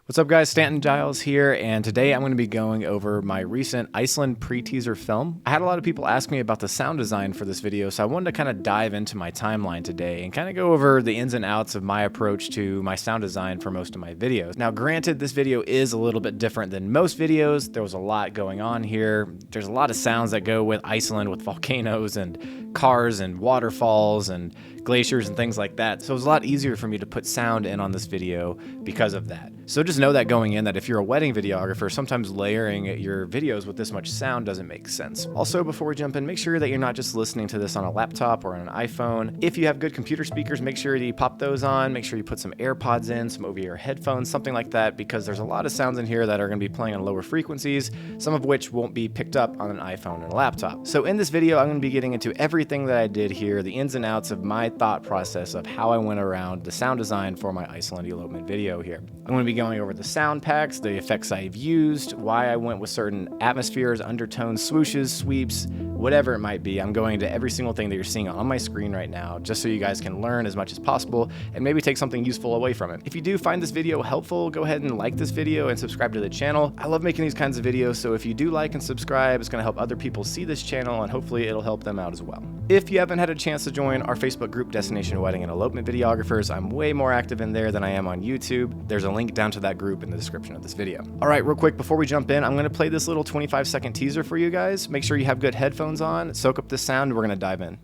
What's up guys, Stanton Giles here, and today I'm going to be going over my recent Iceland pre-teaser film. I had a lot of people ask me about the sound design for this video, so I wanted to kind of dive into my timeline today and kind of go over the ins and outs of my approach to my sound design for most of my videos. Now granted, this video is a little bit different than most videos. There was a lot going on here. There's a lot of sounds that go with Iceland, with volcanoes and cars and waterfalls and glaciers and things like that. So it was a lot easier for me to put sound in on this video because of that. So just know that going in, that if you're a wedding videographer, sometimes layering your videos with this much sound doesn't make sense. Also, before we jump in, make sure that you're not just listening to this on a laptop or on an iPhone. If you have good computer speakers, make sure that you pop those on, make sure you put some AirPods in, some over-ear headphones, something like that, because there's a lot of sounds in here that are going to be playing on lower frequencies, some of which won't be picked up on an iPhone and a laptop. So in this video, I'm going to be getting into everything that I did here, the ins and outs of my thought process of how I went around the sound design for my Iceland elopement video here. I'm going to be going over the sound packs, the effects I've used, why I went with certain atmospheres, undertones, swooshes, sweeps, whatever it might be. I'm going to every single thing that you're seeing on my screen right now, just so you guys can learn as much as possible and maybe take something useful away from it. If you do find this video helpful, go ahead and like this video and subscribe to the channel. I love making these kinds of videos, so if you do like and subscribe, it's going to help other people see this channel and hopefully it'll help them out as well. If you haven't had a chance to join our Facebook group, Destination Wedding and Elopement Videographers, I'm way more active in there than I am on YouTube. There's a link down to that group in the description of this video. All right, real quick, before we jump in, I'm going to play this little 25-second teaser for you guys. Make sure you have good headphones on, soak up the sound, and we're going to dive in.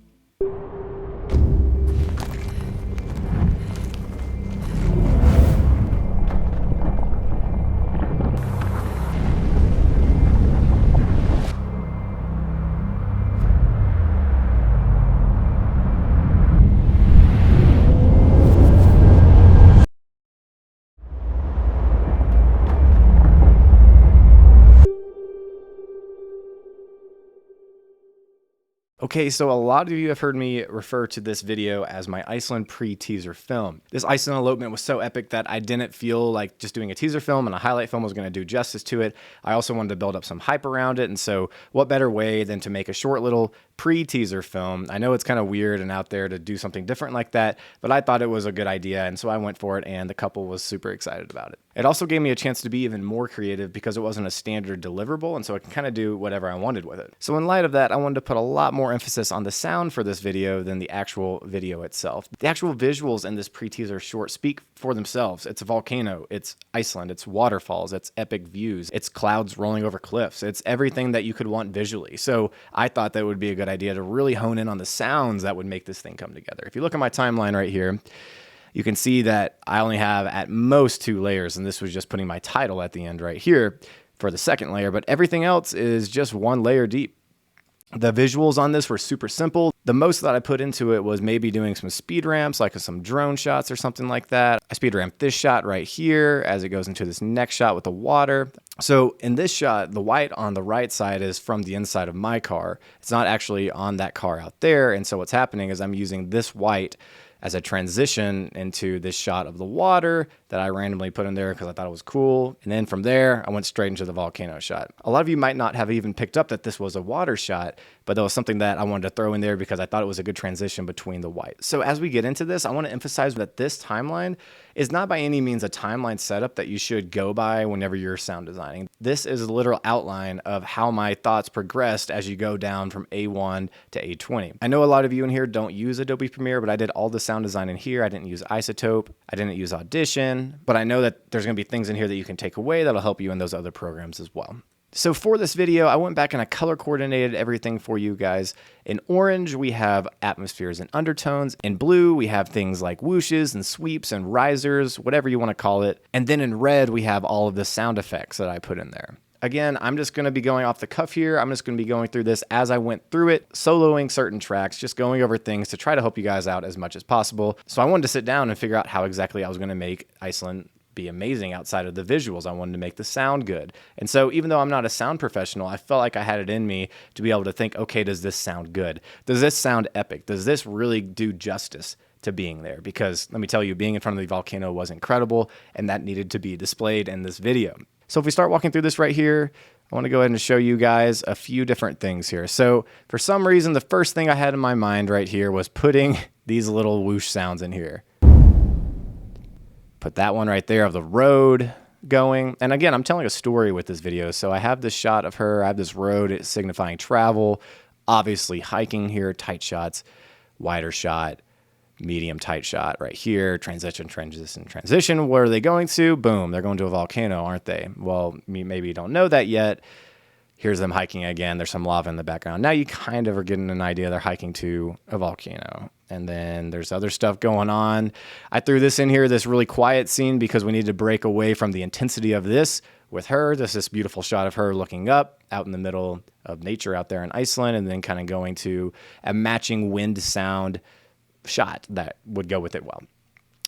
Okay, so a lot of you have heard me refer to this video as my Iceland pre-teaser film. This Iceland elopement was so epic that I didn't feel like just doing a teaser film and a highlight film was going to do justice to it. I also wanted to build up some hype around it, and so what better way than to make a short little pre-teaser film. I know it's kind of weird and out there to do something different like that, but I thought it was a good idea, and so I went for it, and the couple was super excited about it. It also gave me a chance to be even more creative because it wasn't a standard deliverable, and so I can kind of do whatever I wanted with it. So in light of that, I wanted to put a lot more emphasis on the sound for this video than the actual video itself. The actual visuals in this pre-teaser short speak for themselves. It's a volcano, it's Iceland, it's waterfalls, it's epic views, it's clouds rolling over cliffs, it's everything that you could want visually. So I thought that would be a good idea to really hone in on the sounds that would make this thing come together. If you look at my timeline right here, you can see that I only have at most 2 layers, and this was just putting my title at the end right here for the second layer, but everything else is just 1 layer deep. The visuals on this were super simple. The most that I put into it was maybe doing some speed ramps, like some drone shots or something like that. I speed ramped this shot right here as it goes into this next shot with the water. So in this shot, the white on the right side is from the inside of my car. It's not actually on that car out there. And so what's happening is I'm using this white as a transition into this shot of the water that I randomly put in there because I thought it was cool. And then from there, I went straight into the volcano shot. A lot of you might not have even picked up that this was a water shot, but that was something that I wanted to throw in there because I thought it was a good transition between the white. So as we get into this, I want to emphasize that this timeline is not by any means a timeline setup that you should go by whenever you're sound designing. This is a literal outline of how my thoughts progressed as you go down from A1 to A20. I know a lot of you in here don't use Adobe Premiere, but I did all the sound design in here. I didn't use Isotope. I didn't use Audition, but I know that there's going to be things in here that you can take away that'll help you in those other programs as well. So for this video, I went back and I color coordinated everything for you guys. In orange, we have atmospheres and undertones. In blue, we have things like whooshes and sweeps and risers, whatever you want to call it. And then in red, we have all of the sound effects that I put in there. Again, I'm just going to be going off the cuff here. I'm just going to be going through this as I went through it, soloing certain tracks, just going over things to try to help you guys out as much as possible. So I wanted to sit down and figure out how exactly I was going to make Iceland be amazing outside of the visuals. I wanted to make the sound good. And so even though I'm not a sound professional, I felt like I had it in me to be able to think, okay, does this sound good? Does this sound epic? Does this really do justice to being there? Because let me tell you, being in front of the volcano was incredible, and that needed to be displayed in this video. So if we start walking through this right here, I want to go ahead and show you guys a few different things here. So for some reason, the first thing I had in my mind right here was putting these little whoosh sounds in here. Put that one right there of the road. going. And again, I'm telling a story with this video. So I have this shot of her. I have this road signifying travel, obviously hiking here, tight shots, wider shot, medium tight shot right here, transition, transition, transition. Where are they going to? Boom, they're going to a volcano, aren't they? Well, maybe you don't know that yet. Here's them hiking again. There's some lava in the background. Now you kind of are getting an idea they're hiking to a volcano. And then there's other stuff going on. I threw this in here, this really quiet scene, because we need to break away from the intensity of this with her. There's this beautiful shot of her looking up out in the middle of nature out there in Iceland, and then kind of going to a matching wind sound shot that would go with it well.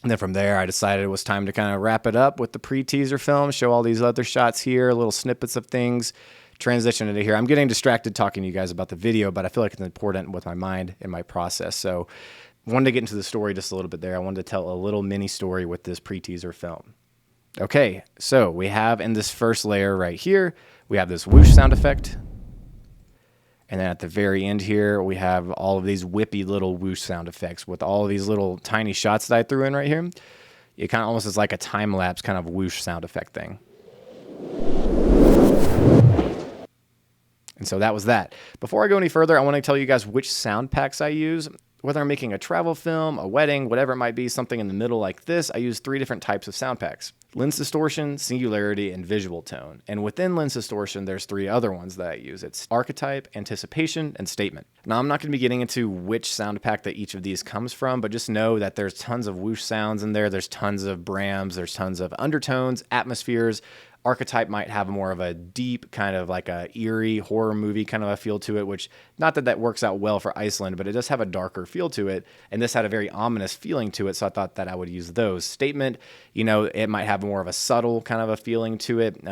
And then from there, I decided it was time to kind of wrap it up with the pre-teaser film, show all these other shots here, little snippets of things, transition into here. I'm getting distracted talking to you guys about the video, but I feel like it's important with my mind and my process. So I wanted to get into the story just a little bit there. I wanted to tell a little mini story with this pre-teaser film. Okay, so we have in this first layer right here, we have this whoosh sound effect. And then at the very end here, we have all of these whippy little whoosh sound effects with all of these little tiny shots that I threw in right here. It kind of almost is like a time-lapse kind of whoosh sound effect thing. And so that was that. Before I go any further, I want to tell you guys which sound packs I use. Whether I'm making a travel film, a wedding, whatever it might be, something in the middle like this, I use 3 different types of sound packs: lens distortion, singularity, and visual tone. And within lens distortion, there's 3 other ones that I use. It's archetype, anticipation, and statement. Now, I'm not going to be getting into which sound pack that each of these comes from, but just know that there's tons of whoosh sounds in there. There's tons of brams. There's tons of undertones, atmospheres. Archetype might have more of a deep kind of like a eerie horror movie kind of a feel to it, which not that works out well for Iceland, but it does have a darker feel to it. And this had a very ominous feeling to it. So I thought that I would use those. Statement, it might have more of a subtle kind of a feeling to it.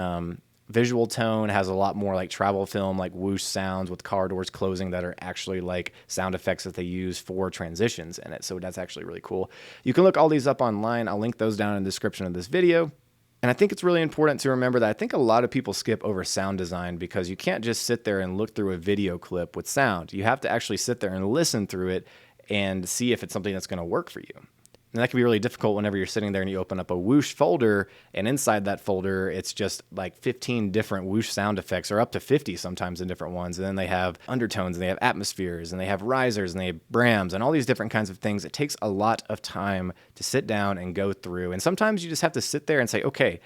Visual tone has a lot more like travel film, like whoosh sounds with car doors closing that are actually like sound effects that they use for transitions in it. So that's actually really cool. You can look all these up online. I'll link those down in the description of this video. And I think it's really important to remember that I think a lot of people skip over sound design because you can't just sit there and look through a video clip with sound. You have to actually sit there and listen through it and see if it's something that's going to work for you. And that can be really difficult whenever you're sitting there and you open up a whoosh folder, and inside that folder, it's just like 15 different whoosh sound effects, or up to 50 sometimes in different ones. And then they have undertones, and they have atmospheres, and they have risers, and they have brams, and all these different kinds of things. It takes a lot of time to sit down and go through. And sometimes you just have to sit there and say, okay,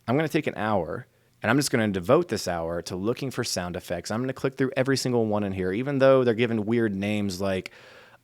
I'm going to take an hour, and I'm just going to devote this hour to looking for sound effects. I'm going to click through every single one in here, even though they're given weird names like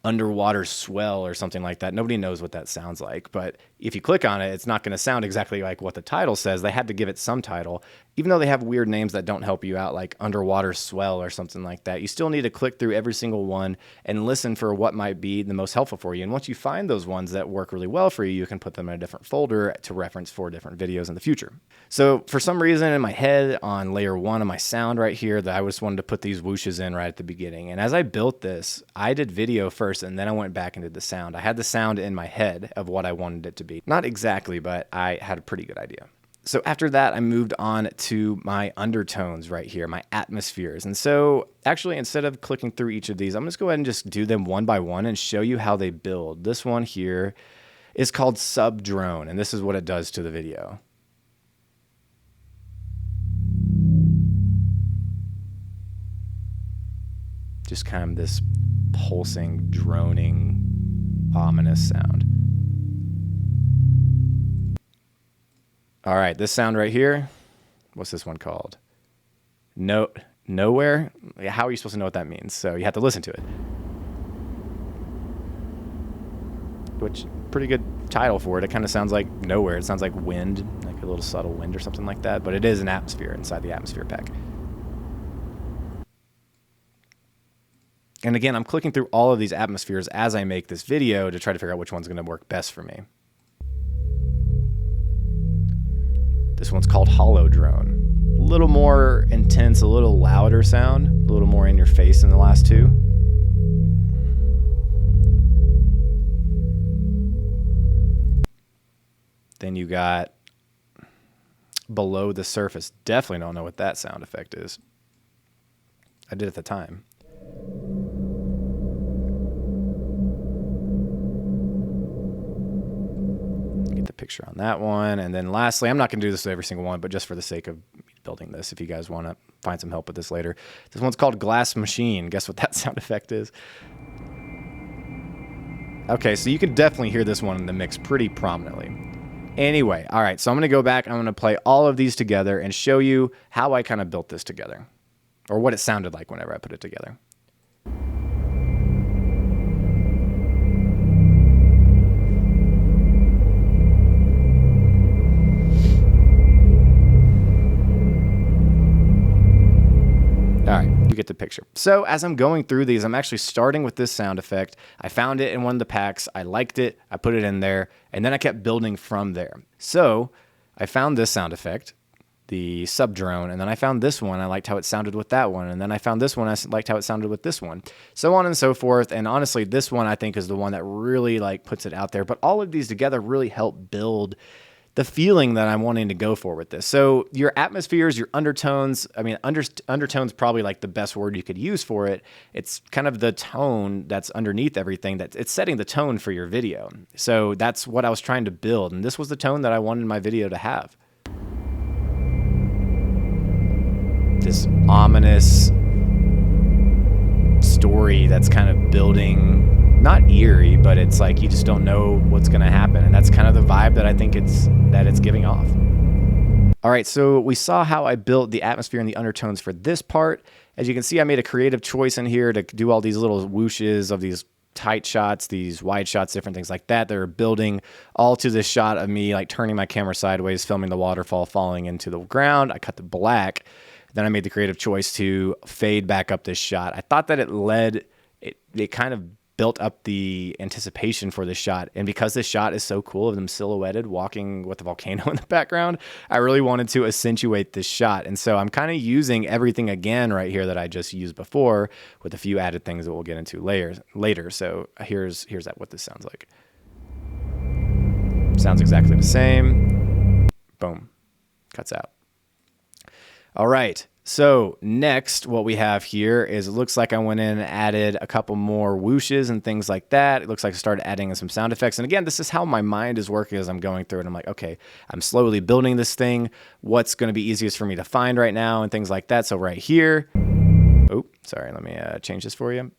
underwater swell or something like that. Nobody knows what that sounds like, but if you click on it, it's not going to sound exactly like what the title says. They had to give it some title. Even though they have weird names that don't help you out, like underwater swell or something like that, you still need to click through every single one and listen for what might be the most helpful for you. And once you find those ones that work really well for you, you can put them in a different folder to reference for different videos in the future. So for some reason in my head on layer 1 of my sound right here, that I just wanted to put these whooshes in right at the beginning. And as I built this, I did video first, and then I went back into the sound. I had the sound in my head of what I wanted it to be. Not exactly, but I had a pretty good idea. So after that, I moved on to my undertones right here, my atmospheres. And so actually, instead of clicking through each of these, I'm just go ahead and just do them one by one and show you how they build. This one here is called Sub Drone, and this is what it does to the video. Just kind of this pulsing, droning, ominous sound. All right, this sound right here, what's this one called? Nowhere? How are you supposed to know what that means? So you have to listen to it. Which, pretty good title for it. It kind of sounds like nowhere. It sounds like wind, like a little subtle wind or something like that. But it is an atmosphere inside the atmosphere pack. And again, I'm clicking through all of these atmospheres as I make this video to try to figure out which one's going to work best for me. This one's called Hollow Drone. A little more intense, a little louder sound, a little more in your face than the last two. Then you got Below the Surface. Definitely don't know what that sound effect is. I did at the time. Get the picture on that one. And then lastly, I'm not going to do this with every single one, but just for the sake of building this, if you guys want to find some help with this later. This one's called Glass Machine. Guess what that sound effect is? Okay, so you can definitely hear this one in the mix pretty prominently. Anyway, all right, so I'm going to go back. I'm going to play all of these together and show you how I kind of built this together, or what it sounded like whenever I put it together. All right, you get the picture. So as I'm going through these, I'm actually starting with this sound effect. I found it in one of the packs. I liked it. I put it in there, and then I kept building from there. So I found this sound effect, the sub drone, and then I found this one. I liked how it sounded with that one, and then I found this one. I liked how it sounded with this one, so on and so forth. And honestly, this one I think is the one that really like puts it out there. But all of these together really help build the feeling that I'm wanting to go for with this. So your atmospheres, your undertones, I mean, undertones probably like the best word you could use for it. It's kind of the tone that's underneath everything, that it's setting the tone for your video. So that's what I was trying to build. And this was the tone that I wanted my video to have. This ominous story that's kind of building, not eerie, but it's like you just don't know what's going to happen. And that's kind of the vibe that I think it's giving off. All right, so we saw how I built the atmosphere and the undertones for this part. As you can see, I made a creative choice in here to do all these little whooshes of these tight shots, these wide shots, different things like that. They're building all to this shot of me like turning my camera sideways, filming the waterfall falling into the ground. I cut the black. Then I made the creative choice to fade back up this shot. I thought that it kind of built up the anticipation for this shot. And because this shot is so cool of them silhouetted walking with the volcano in the background, I really wanted to accentuate this shot. And so I'm kind of using everything again right here that I just used before, with a few added things that we'll get into later. So here's what this sounds like. Sounds exactly the same. Boom. Cuts out. All right. So next, what we have here is, it looks like I went in and added a couple more whooshes and things like that. It looks like I started adding in some sound effects. And again, this is how my mind is working as I'm going through it. I'm like, okay, I'm slowly building this thing. What's going to be easiest for me to find right now and things like that. So right here, oh, sorry, let me change this for you.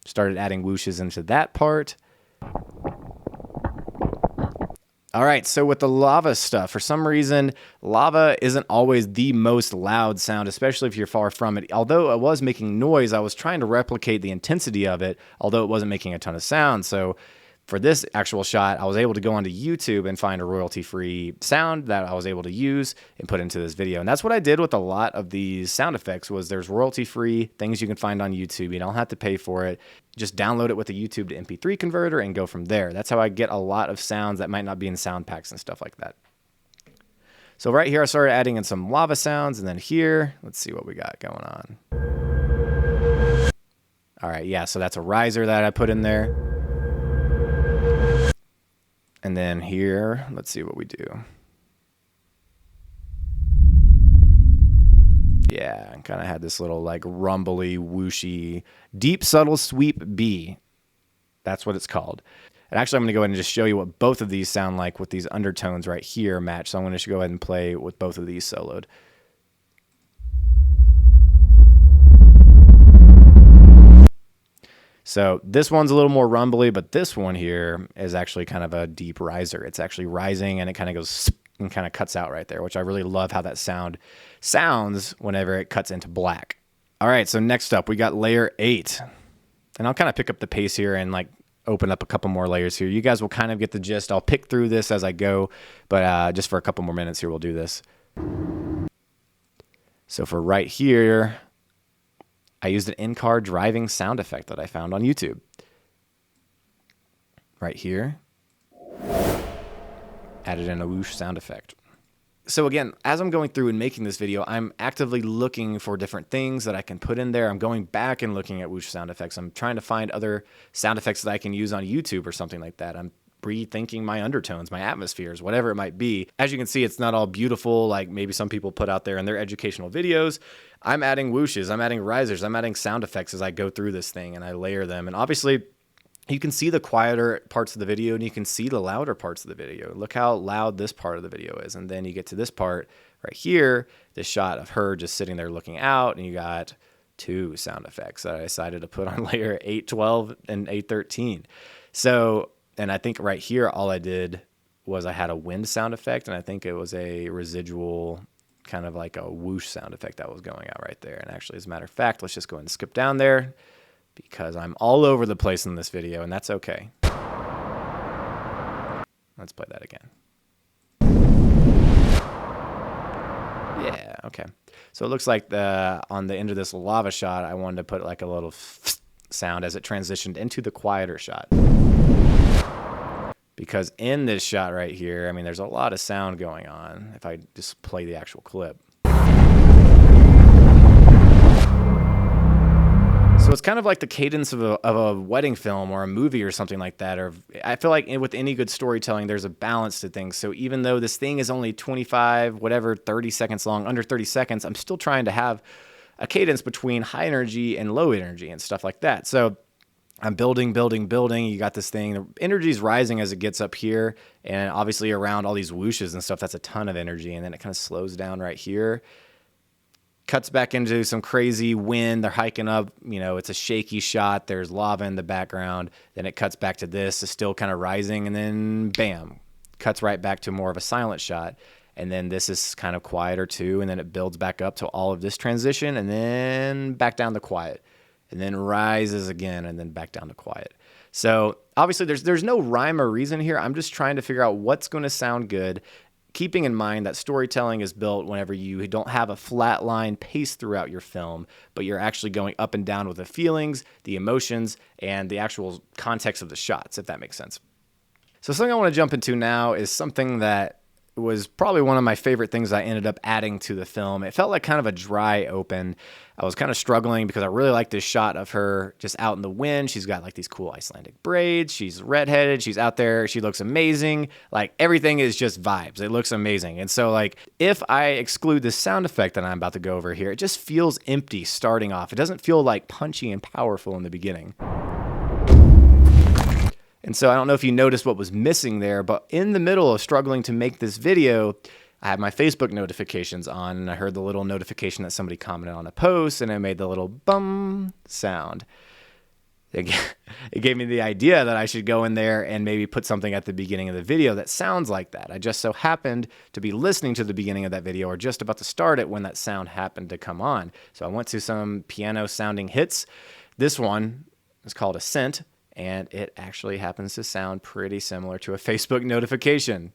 Started adding whooshes into that part. All right, so with the lava stuff, for some reason, lava isn't always the most loud sound, especially if you're far from it. Although it was making noise, I was trying to replicate the intensity of it, although it wasn't making a ton of sound. So for this actual shot, I was able to go onto YouTube and find a royalty-free sound that I was able to use and put into this video. And that's what I did with a lot of these sound effects. Was there's royalty-free things you can find on YouTube. You don't have to pay for it. Just download it with a YouTube to MP3 converter and go from there. That's how I get a lot of sounds that might not be in sound packs and stuff like that. So right here, I started adding in some lava sounds. And then here, let's see what we got going on. All right, yeah, so that's a riser that I put in there. And then here, let's see what we do. Yeah, kind of had this little like rumbly, whooshy, deep, subtle sweep B. That's what it's called. And actually, I'm going to go ahead and just show you what both of these sound like with these undertones right here match. So I'm going to go ahead and play with both of these soloed. So this one's a little more rumbly, but this one here is actually kind of a deep riser. It's actually rising, and it kind of goes and kind of cuts out right there, which I really love how that sounds whenever it cuts into black. All right, so next up, we got layer 8. And I'll kind of pick up the pace here and like open up a couple more layers here. You guys will kind of get the gist. I'll pick through this as I go, but just for a couple more minutes here, we'll do this. So for right here, I used an in-car driving sound effect that I found on YouTube. Right here. Added in a whoosh sound effect. So again, as I'm going through and making this video, I'm actively looking for different things that I can put in there. I'm going back and looking at whoosh sound effects. I'm trying to find other sound effects that I can use on YouTube or something like that. I'm rethinking my undertones, my atmospheres, whatever it might be. As you can see, it's not all beautiful like maybe some people put out there in their educational videos. I'm adding whooshes, I'm adding risers, I'm adding sound effects as I go through this thing and I layer them. And obviously, you can see the quieter parts of the video and you can see the louder parts of the video. Look how loud this part of the video is. And then you get to this part right here, this shot of her just sitting there looking out, and you got 2 sound effects that I decided to put on layer 812 and 813. So, and I think right here, all I did was I had a wind sound effect, and I think it was a residual kind of like a whoosh sound effect that was going out right there. And actually, as a matter of fact, let's just go ahead and skip down there because I'm all over the place in this video, and that's okay. Let's play that again. Yeah, okay. So it looks like on the end of this lava shot, I wanted to put like a little sound as it transitioned into the quieter shot. Because in this shot right here, I mean, there's a lot of sound going on if I just play the actual clip. So it's kind of like the cadence of a wedding film or a movie or something like that. Or I feel like with any good storytelling, there's a balance to things. So even though this thing is only 25, whatever, 30 seconds long, under 30 seconds, I'm still trying to have a cadence between high energy and low energy and stuff like that. So I'm building. You got this thing. The energy is rising as it gets up here. And obviously around all these whooshes and stuff, that's a ton of energy. And then it kind of slows down right here. Cuts back into some crazy wind. They're hiking up. You know, it's a shaky shot. There's lava in the background. Then it cuts back to this. It's still kind of rising. And then, bam, cuts right back to more of a silent shot. And then this is kind of quieter too. And then it builds back up to all of this transition. And then back down to quiet. And then rises again. And then back down to quiet. So obviously there's no rhyme or reason here. I'm just trying to figure out what's going to sound good, keeping in mind that storytelling is built whenever you don't have a flat line pace throughout your film, but you're actually going up and down with the feelings, the emotions, and the actual context of the shots, if that makes sense. So something I want to jump into now is something that was probably one of my favorite things I ended up adding to the film. It felt like kind of a dry open. I was kind of struggling because I really like this shot of her just out in the wind. She's got like these cool Icelandic braids. She's redheaded. She's out there. She looks amazing. Like everything is just vibes. It looks amazing. And so like if I exclude the sound effect that I'm about to go over here, it just feels empty starting off. It doesn't feel like punchy and powerful in the beginning. And so I don't know if you noticed what was missing there, but in the middle of struggling to make this video, I had my Facebook notifications on, and I heard the little notification that somebody commented on a post, and it made the little bum sound. It gave me the idea that I should go in there and maybe put something at the beginning of the video that sounds like that. I just so happened to be listening to the beginning of that video or just about to start it when that sound happened to come on. So I went to some piano sounding hits. This one is called Ascent. And it actually happens to sound pretty similar to a Facebook notification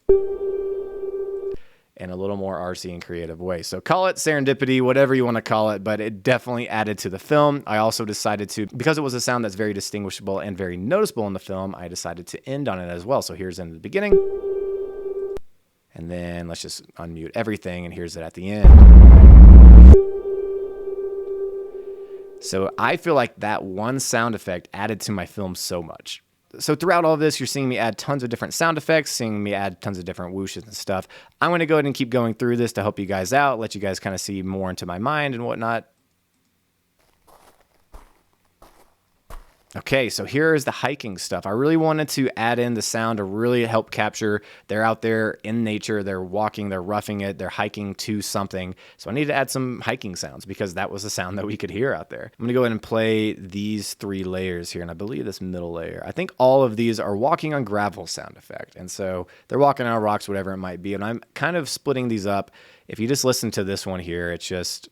in a little more artsy and creative way. So call it serendipity, whatever you want to call it, but it definitely added to the film. I also decided to, because it was a sound that's very distinguishable and very noticeable in the film, I decided to end on it as well. So here's in the beginning. And then let's just unmute everything, and here's it at the end. So I feel like that one sound effect added to my film so much. So throughout all of this, you're seeing me add tons of different sound effects, seeing me add tons of different whooshes and stuff. I'm going to go ahead and keep going through this to help you guys out, let you guys kind of see more into my mind and whatnot. Okay, so here's the hiking stuff. I really wanted to add in the sound to really help capture they're out there in nature, they're walking, they're roughing it, they're hiking to something. So I needed to add some hiking sounds because that was the sound that we could hear out there. I'm gonna go ahead and play these 3 layers here, and I believe this middle layer. I think all of these are walking on gravel sound effect. And so they're walking on rocks, whatever it might be. And I'm kind of splitting these up. If you just listen to this one here, it's just...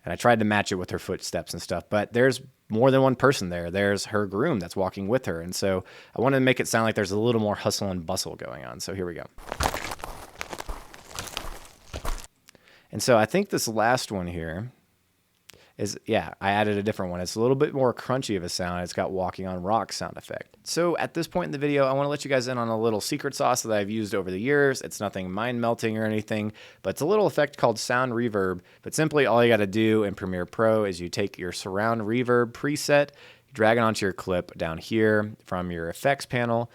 And I tried to match it with her footsteps and stuff, but there's more than one person there. There's her groom that's walking with her. And so I wanted to make it sound like there's a little more hustle and bustle going on. So here we go. And so I think this last one here is, yeah, I added a different one. It's a little bit more crunchy of a sound. It's got walking on rock sound effect. So at this point in the video, I want to let you guys in on a little secret sauce that I've used over the years. It's nothing mind-melting or anything, but it's a little effect called sound reverb. But simply all you got to do in Premiere Pro is you take your surround reverb preset, you drag it onto your clip down here from your effects panel.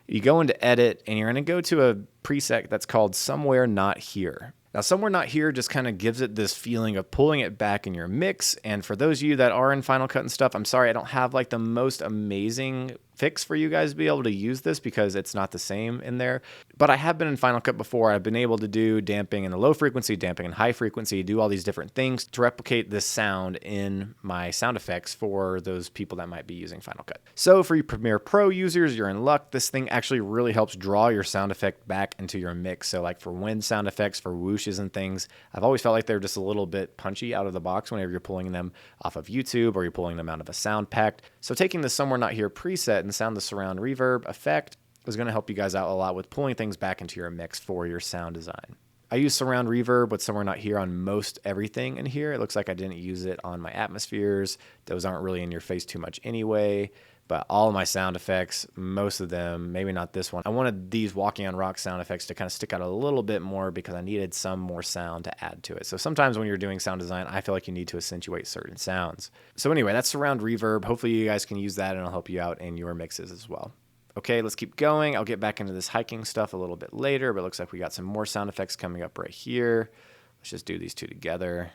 You go into edit and you're going to go to a preset that's called somewhere not here. Now, Somewhere Not Here just kind of gives it this feeling of pulling it back in your mix. And for those of you that are in Final Cut and stuff, I'm sorry I don't have like the most amazing fix for you guys to be able to use this because it's not the same in there. But I have been in Final Cut before. I've been able to do damping in the low frequency, damping in high frequency, do all these different things to replicate this sound in my sound effects for those people that might be using Final Cut. So for you Premiere Pro users, you're in luck. This thing actually really helps draw your sound effect back into your mix. So like for wind sound effects, for whooshes and things, I've always felt like they're just a little bit punchy out of the box whenever you're pulling them off of YouTube or you're pulling them out of a sound pack. So taking the Somewhere Not Here preset and sound the surround reverb effect is going to help you guys out a lot with pulling things back into your mix for your sound design. I use surround reverb with Somewhere Not Here on most everything in here. It looks like I didn't use it on my atmospheres. Those aren't really in your face too much anyway. But all of my sound effects, most of them, maybe not this one. I wanted these Walking on Rocks sound effects to kind of stick out a little bit more because I needed some more sound to add to it. So sometimes when you're doing sound design, I feel like you need to accentuate certain sounds. So anyway, that's surround reverb. Hopefully you guys can use that and it'll help you out in your mixes as well. Okay, let's keep going. I'll get back into this hiking stuff a little bit later, but it looks like we got some more sound effects coming up right here. Let's just do these two together.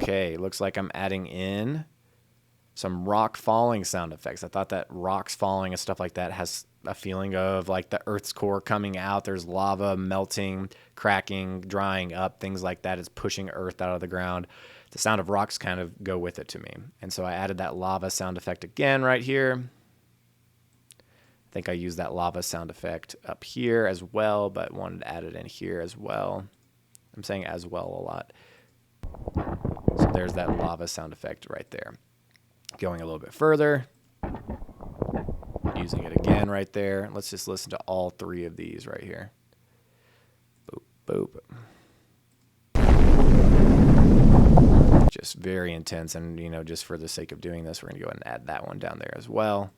Okay, looks like I'm adding in some rock falling sound effects. I thought that rocks falling and stuff like that has a feeling of like the Earth's core coming out. There's lava melting, cracking, drying up, things like that. It's pushing Earth out of the ground. The sound of rocks kind of go with it to me. And so I added that lava sound effect again right here. I think I used that lava sound effect up here as well, but wanted to add it in here as well. I'm saying as well a lot. So there's that lava sound effect right there. Going a little bit further, using it again right there. Let's just listen to all three of these right here. Boop, boop. Just very intense, and you know, just for the sake of doing this, we're going to go ahead and add that one down there as well.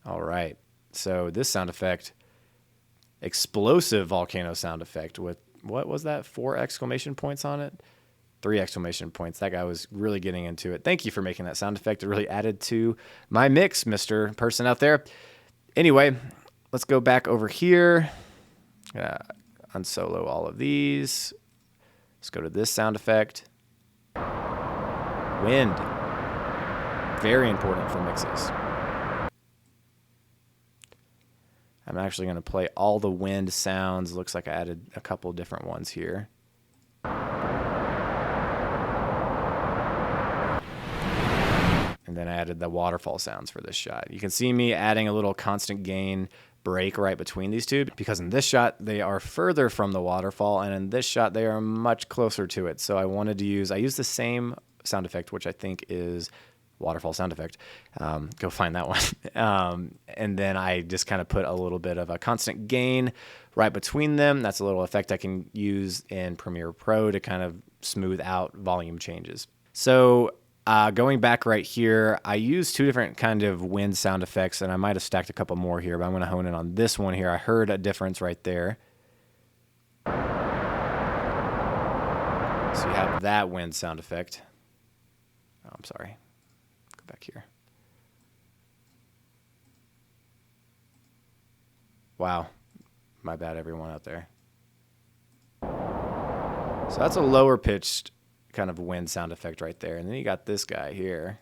All right, so this sound effect, explosive volcano sound effect with, what was that, 4 exclamation points on it? 3 exclamation points. That guy was really getting into it. Thank you for making that sound effect. It really added to my mix, Mr. Person out there. Anyway, let's go back over here. Unsolo all of these. Let's go to this sound effect. Wind. Very important for mixes. I'm actually going to play all the wind sounds. Looks like I added a couple different ones here. And then I added the waterfall sounds for this shot. You can see me adding a little constant gain break right between these two, because in this shot they are further from the waterfall, and in this shot they are much closer to it. So I wanted to use, I used the same sound effect, which I think is waterfall sound effect. Go find that one. And then I just kind of put a little bit of a constant gain right between them. That's a little effect I can use in Premiere Pro to kind of smooth out volume changes. So going back right here, I used 2 different kind of wind sound effects, and I might have stacked a couple more here, but I'm going to hone in on this one here. I heard a difference right there. So you have that wind sound effect. Oh, I'm sorry. Go back here. Wow. My bad, everyone out there. So that's a lower pitched kind of wind sound effect right there. And then you got this guy here.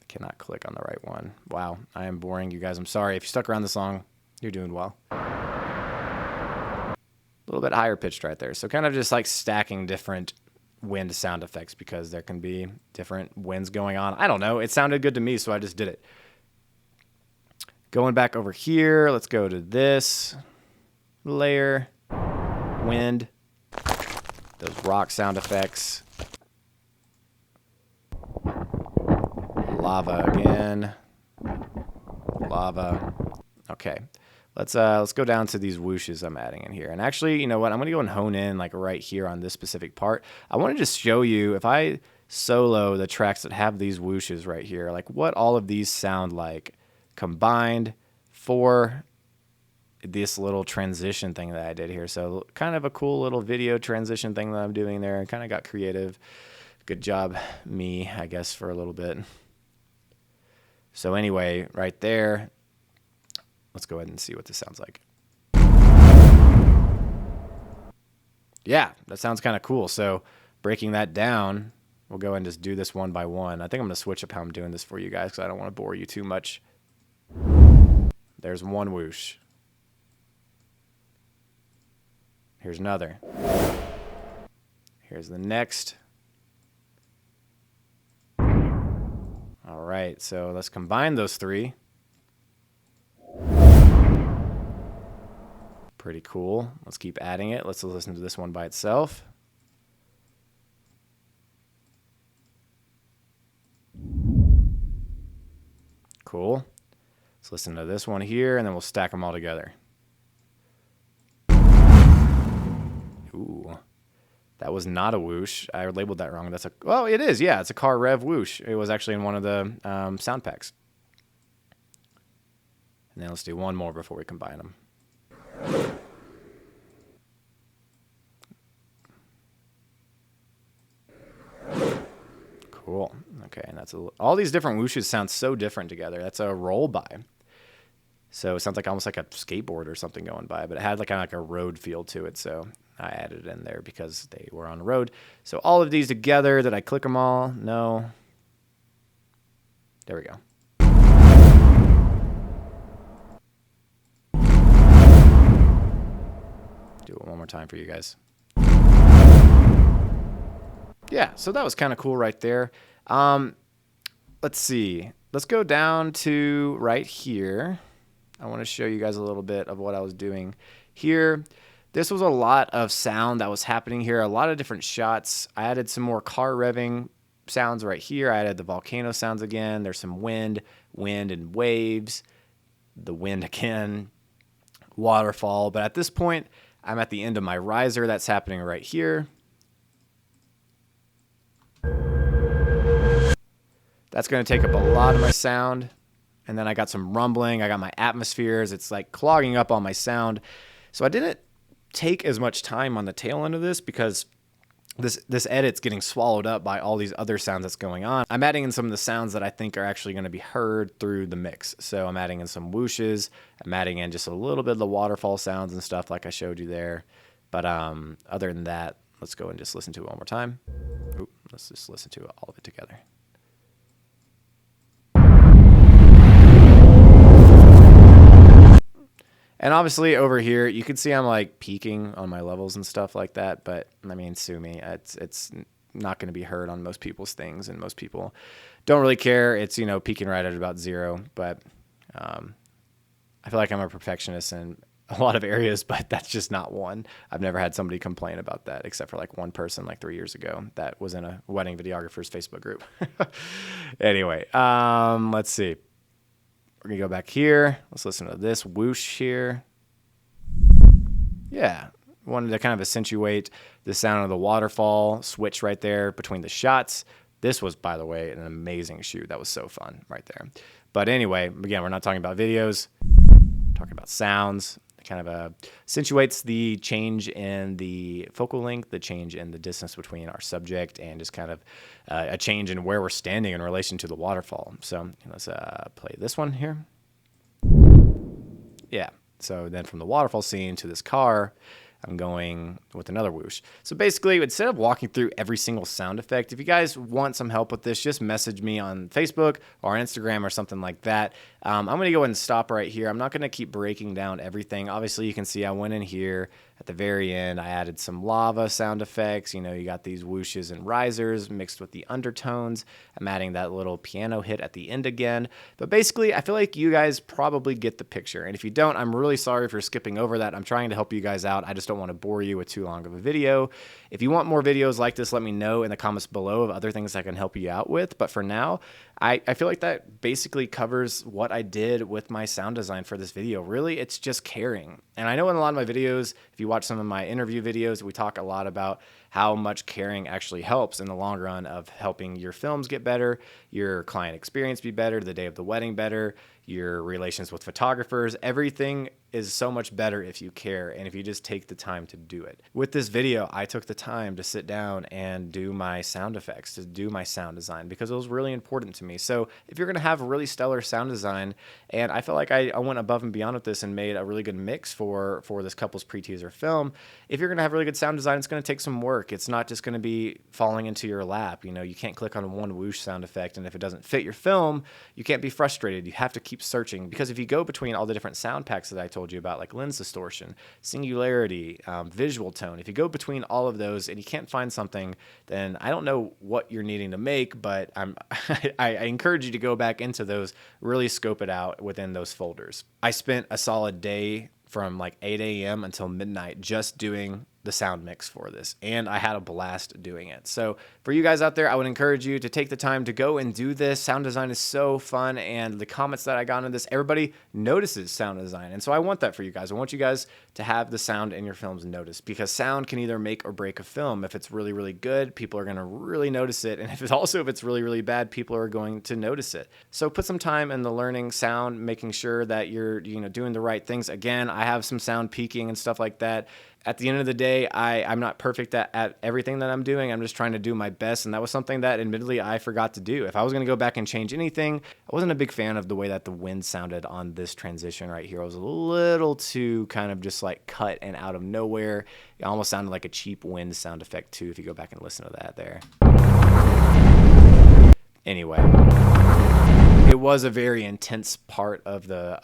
I cannot click on the right one. Wow, I am boring you guys. I'm sorry. If you stuck around this long, you're doing well. A little bit higher pitched right there. So kind of just like stacking different wind sound effects because there can be different winds going on. I don't know. It sounded good to me, so I just did it. Going back over here, let's go to this layer. Wind. Those rock sound effects. Lava again. Lava. Okay. Let's go down to these whooshes I'm adding in here. And actually, you know what? I'm going to go and hone in like right here on this specific part. I want to just show you, if I solo the tracks that have these whooshes right here, like what all of these sound like combined for this little transition thing that I did here. So kind of a cool little video transition thing that I'm doing there. I kind of got creative. Good job, me, I guess, for a little bit. So anyway, right there, let's go ahead and see what this sounds like. Yeah, that sounds kind of cool. So breaking that down, we'll go ahead and just do this one by one. I think I'm going to switch up how I'm doing this for you guys because I don't want to bore you too much. There's one whoosh. Here's another. Here's the next. All right, so let's combine those three. Pretty cool. Let's keep adding it. Let's listen to this one by itself. Cool. Let's listen to this one here, and then we'll stack them all together. Ooh, that was not a whoosh. I labeled that wrong. That's a, well, it is. Yeah, it's a car rev whoosh. It was actually in one of the sound packs. And then let's do one more before we combine them. Cool. Okay, and that's all these different whooshes sound so different together. That's a roll by. So it sounds like almost like a skateboard or something going by, but it had like kind of like a road feel to it. So I added it in there because they were on the road. So all of these together, did I click them all? No. There we go. Do it one more time for you guys. Yeah, so that was kind of cool right there. Let's see. Let's go down to right here. I want to show you guys a little bit of what I was doing here. This was a lot of sound that was happening here, a lot of different shots. I added some more car revving sounds right here. I added the volcano sounds again. There's some wind and waves, the wind again, waterfall. But at this point, I'm at the end of my riser. That's happening right here. That's going to take up a lot of my sound. And then I got some rumbling. I got my atmospheres. It's like clogging up all my sound. So I didn't take as much time on the tail end of this because this edit's getting swallowed up by all these other sounds that's going on. I'm adding in some of the sounds that I think are actually going to be heard through the mix. So I'm adding in some whooshes. I'm adding in just a little bit of the waterfall sounds and stuff like I showed you there. But other than that, let's go and just listen to it one more time. Ooh, let's just listen to all of it together. And obviously over here, you can see I'm like peaking on my levels and stuff like that. But I mean, sue me. It's not going to be heard on most people's things, and most people don't really care. It's, you know, peaking right at about 0. But I feel like I'm a perfectionist in a lot of areas, but that's just not one. I've never had somebody complain about that except for like one person like 3 years ago that was in a wedding videographers Facebook group. Anyway, let's see. We're going to go back here. Let's listen to this whoosh here. Yeah. Wanted to kind of accentuate the sound of the waterfall switch right there between the shots. This was, by the way, an amazing shoot. That was so fun right there. But anyway, again, we're not talking about videos. We're talking about sounds. It kind of accentuates the change in the focal length, the change in the distance between our subject, and just kind of a change in where we're standing in relation to the waterfall. So let's play this one here. Yeah. So then from the waterfall scene to this car, I'm going with another whoosh. So basically, instead of walking through every single sound effect, if you guys want some help with this, just message me on Facebook or Instagram or something like that. I'm going to go ahead and stop right here. I'm not going to keep breaking down everything. Obviously, you can see I went in here at the very end. I added some lava sound effects. You know, you got these whooshes and risers mixed with the undertones. I'm adding that little piano hit at the end again. But basically, I feel like you guys probably get the picture. And if you don't, I'm really sorry for skipping over that. I'm trying to help you guys out. I just don't want to bore you with too long of a video. If you want more videos like this, let me know in the comments below of other things I can help you out with. But for now, I feel like that basically covers what I did with my sound design for this video. Really, it's just caring. And I know in a lot of my videos, if you watch some of my interview videos, we talk a lot about how much caring actually helps in the long run of helping your films get better, your client experience be better, the day of the wedding better, your relations with photographers. Everything is so much better if you care and if you just take the time to do it. With this video, I took the time to sit down and do my sound effects, to do my sound design, because it was really important to me. So if you're going to have a really stellar sound design, and I feel like I went above and beyond with this and made a really good mix for this couple's pre-teaser film. If you're going to have really good sound design, it's going to take some work. It's not just going to be falling into your lap. You know, you can't click on one whoosh sound effect, and if it doesn't fit your film, you can't be frustrated. You have to keep searching, because if you go between all the different sound packs that I told you about, like lens distortion, singularity, visual tone, if you go between all of those and you can't find something, then I don't know what you're needing to make, but I encourage you to go back into those, really scope it out within those folders. I spent a solid day from like 8 a.m. until midnight just doing the sound mix for this, and I had a blast doing it. So for you guys out there, I would encourage you to take the time to go and do this. Sound design is so fun, and the comments that I got on this, everybody notices sound design, and so I want that for you guys. I want you guys to have the sound in your films noticed, because sound can either make or break a film. If it's really, really good, people are going to really notice it, and if it's really, really bad, people are going to notice it. So put some time in the learning sound, making sure that you're doing the right things. Again, I have some sound peaking and stuff like that. At the end of the day, I'm not perfect at everything that I'm doing. I'm just trying to do my best, and that was something that admittedly I forgot to do. If I was going to go back and change anything, I wasn't a big fan of the way that the wind sounded on this transition right here. It was a little too kind of just like cut and out of nowhere. It almost sounded like a cheap wind sound effect too, if you go back and listen to that there. Anyway, it was a very intense part of the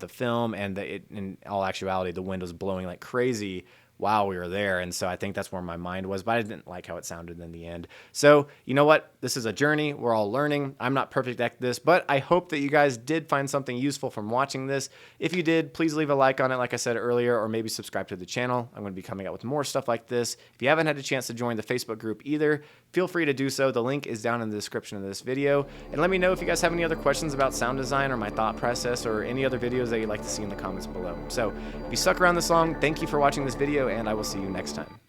film, and in all actuality, the wind was blowing like crazy while we were there, and so I think that's where my mind was, but I didn't like how it sounded in the end. So you know what? This is a journey. We're all learning. I'm not perfect at this, but I hope that you guys did find something useful from watching this. If you did, please leave a like on it, like I said earlier, or maybe subscribe to the channel. I'm going to be coming out with more stuff like this. If you haven't had a chance to join the Facebook group either, feel free to do so. The link is down in the description of this video. And let me know if you guys have any other questions about sound design or my thought process or any other videos that you'd like to see in the comments below. So if you stuck around this long, thank you for watching this video, and I will see you next time.